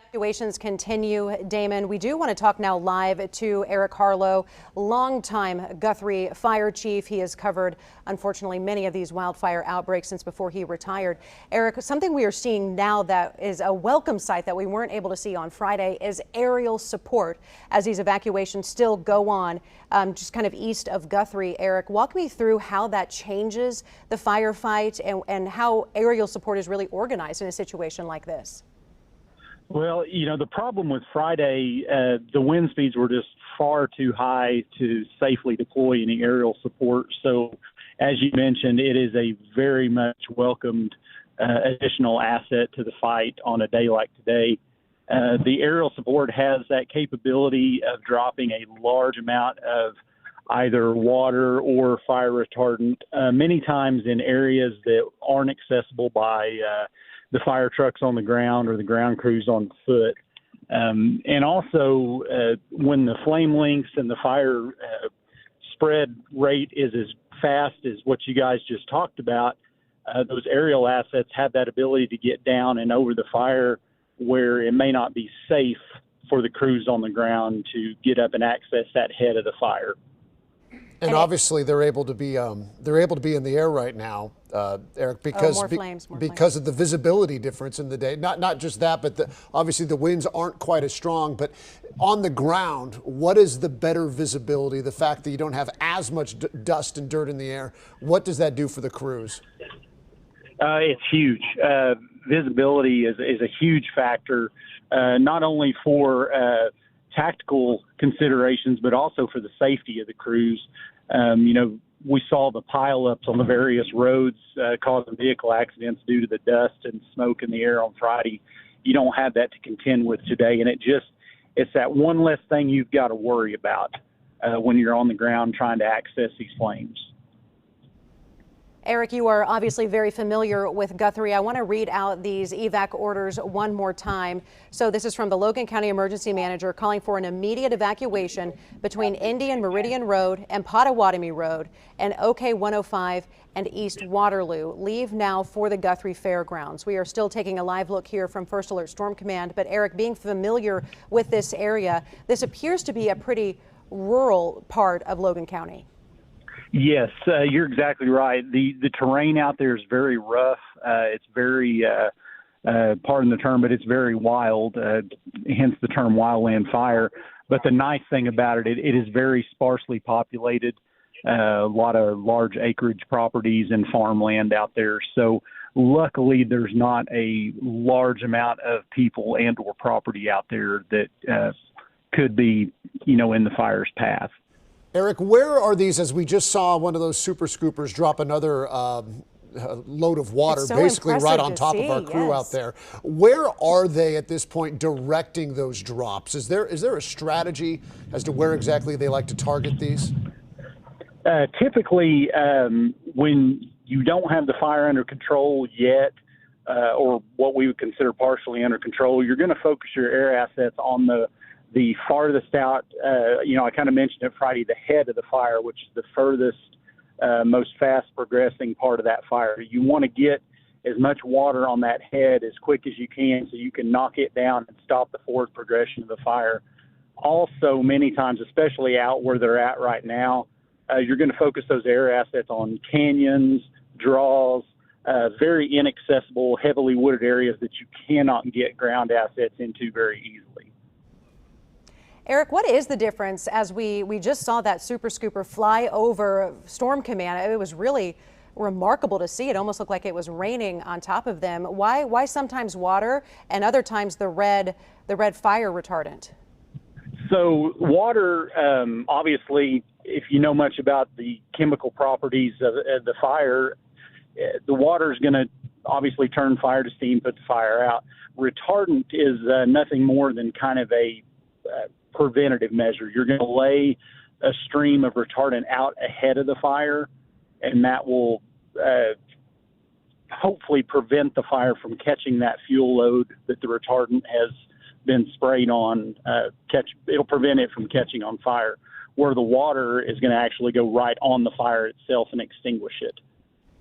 Evacuations continue, Damon. We do want to talk now live to Eric Harlow, longtime Guthrie fire chief. He has covered, unfortunately, many of these wildfire outbreaks since before he retired. Eric, something we are seeing now that is a welcome sight that we weren't able to see on Friday is aerial support as these evacuations still go on, just kind of east of Guthrie. Eric, walk me through how that changes the firefight and how aerial support is really organized in a situation like this. Well, the problem with Friday, the wind speeds were just far too high to safely deploy any aerial support. So, as you mentioned, it is a very much welcomed additional asset to the fight on a day like today. The aerial support has that capability of dropping a large amount of either water or fire retardant, many times in areas that aren't accessible by the fire trucks on the ground or the ground crews on foot. And also, when the flame lengths and the fire spread rate is as fast as what you guys just talked about, those aerial assets have that ability to get down and over the fire where it may not be safe for the crews on the ground to get up and access that head of the fire. And obviously, they're able to be in the air right now, Eric, because more flames. of the visibility difference in the day. Not just that, but obviously the winds aren't quite as strong. But on the ground, what is the better visibility? The fact that you don't have as much dust and dirt in the air. What does that do for the crews? It's huge. Visibility is a huge factor, not only for tactical considerations, but also for the safety of the crews. We saw the pileups on the various roads causing vehicle accidents due to the dust and smoke in the air on Friday. You don't have that to contend with today, and it's that one less thing you've got to worry about when you're on the ground trying to access these flames. Eric, you are obviously very familiar with Guthrie. I want to read out these evac orders one more time. So this is from the Logan County Emergency Manager calling for an immediate evacuation between Indian Meridian Road and Pottawatomie Road and OK 105 and East Waterloo. Leave now for the Guthrie Fairgrounds. We are still taking a live look here from First Alert Storm Command. But Eric, being familiar with this area, this appears to be a pretty rural part of Logan County. Yes, you're exactly right. The terrain out there is very rough. It's very, pardon the term, but it's very wild, hence the term wildland fire. But the nice thing about it is very sparsely populated, a lot of large acreage properties and farmland out there. So luckily there's not a large amount of people and or property out there that could be, in the fire's path. Eric, where are these, as we just saw one of those super scoopers drop another load of water, so basically right on top see, of our crew yes. out there. Where are they at this point directing those drops? Is there a strategy as to where exactly they like to target these? Typically, when you don't have the fire under control yet, or what we would consider partially under control, you're going to focus your air assets on the farthest out, I kind of mentioned it Friday, the head of the fire, which is the furthest, most fast progressing part of that fire. You want to get as much water on that head as quick as you can so you can knock it down and stop the forward progression of the fire. Also, many times, especially out where they're at right now, you're going to focus those air assets on canyons, draws, very inaccessible, heavily wooded areas that you cannot get ground assets into very easily. Eric, what is the difference as we just saw that super scooper fly over Storm Command? It was really remarkable to see. It almost looked like it was raining on top of them. Why sometimes water and other times the red fire retardant? So water, obviously, if you know much about the chemical properties of the fire, the water is going to obviously turn fire to steam, put the fire out. Retardant is nothing more than kind of a preventative measure. You're going to lay a stream of retardant out ahead of the fire, and that will hopefully prevent the fire from catching that fuel load that the retardant has been sprayed on. It'll prevent it from catching on fire, where the water is going to actually go right on the fire itself and extinguish it.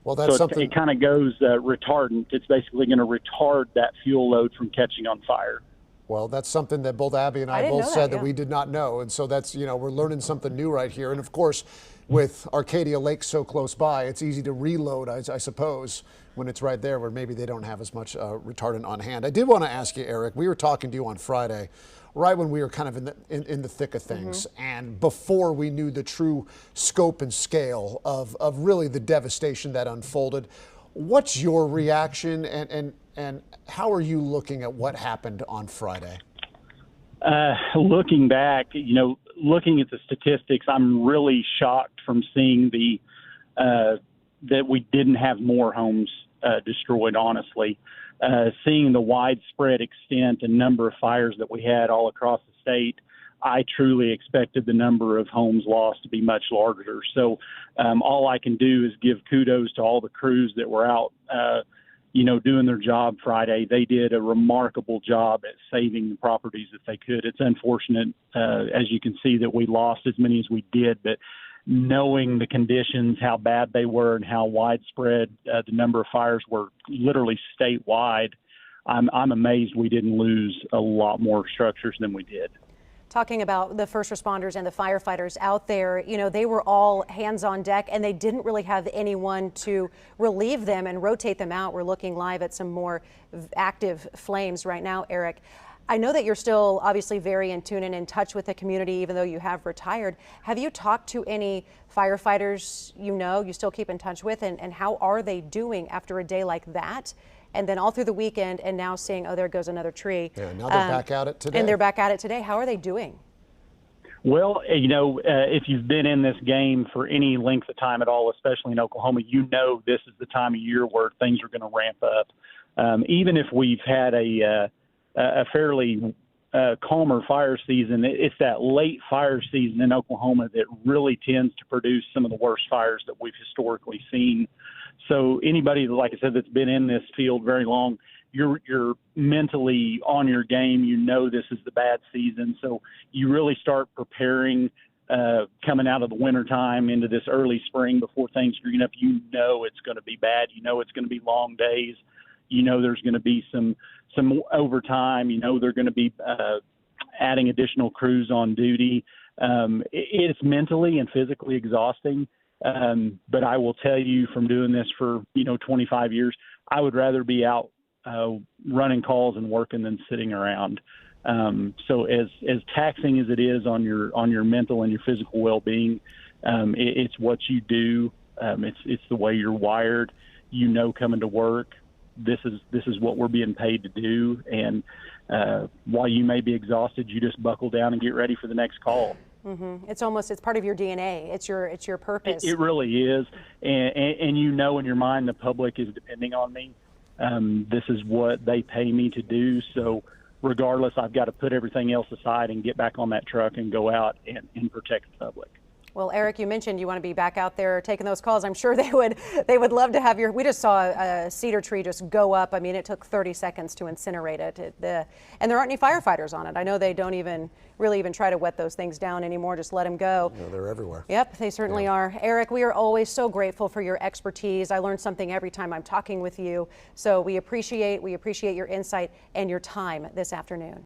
Well, that's so something. It kind of goes retardant. It's basically going to retard that fuel load from catching on fire. Well, that's something that both Abby and I didn't both know said that, that we yeah. did not know. And so that's, we're learning something new right here. And of course, with Arcadia Lake so close by, it's easy to reload, I suppose, when it's right there where maybe they don't have as much retardant on hand. I did want to ask you, Eric, we were talking to you on Friday, right when we were kind of in the thick of things, and before we knew the true scope and scale of really the devastation that unfolded. What's your reaction, and how are you looking at what happened on Friday? Looking back, looking at the statistics, I'm really shocked from seeing that we didn't have more homes destroyed, honestly. Seeing the widespread extent and number of fires that we had all across the state, I truly expected the number of homes lost to be much larger. So all I can do is give kudos to all the crews that were out, doing their job Friday. They did a remarkable job at saving the properties that they could. It's unfortunate, as you can see, that we lost as many as we did, but knowing the conditions, how bad they were, and how widespread the number of fires were literally statewide, I'm amazed we didn't lose a lot more structures than we did. Talking about the first responders and the firefighters out there, they were all hands on deck and they didn't really have anyone to relieve them and rotate them out. We're looking live at some more active flames right now, Eric. I know that you're still obviously very in tune and in touch with the community, even though you have retired. Have you talked to any firefighters you still keep in touch with, and how are they doing after a day like that? And then all through the weekend, and now seeing, oh, there goes another tree. Yeah, now they're back at it today. And they're back at it today. How are they doing? Well, if you've been in this game for any length of time at all, especially in Oklahoma, this is the time of year where things are going to ramp up. Even if we've had a fairly calmer fire season, it's that late fire season in Oklahoma that really tends to produce some of the worst fires that we've historically seen. So anybody, like I said, that's been in this field very long, you're mentally on your game. This is the bad season. So you really start preparing coming out of the wintertime into this early spring before things green up. It's going to be bad. It's going to be long days. There's going to be some overtime. They're going to be adding additional crews on duty. It's mentally and physically exhausting. But I will tell you, from doing this for 25 years, I would rather be out running calls and working than sitting around. So as taxing as it is on your mental and your physical well-being, it's what you do. It's the way you're wired. Coming to work, this is what we're being paid to do. And while you may be exhausted, you just buckle down and get ready for the next call. Mm-hmm. It's part of your DNA. It's your purpose. It really is. And in your mind, the public is depending on me. This is what they pay me to do. So regardless, I've got to put everything else aside and get back on that truck and go out and protect the public. Well, Eric, you mentioned you want to be back out there taking those calls. I'm sure they would love to have we just saw a cedar tree just go up. I mean, it took 30 seconds to incinerate it. And there aren't any firefighters on it. I know they don't even try to wet those things down anymore. Just let them go. They're everywhere. Yep, they certainly are. Eric, we are always so grateful for your expertise. I learn something every time I'm talking with you. So we appreciate your insight and your time this afternoon.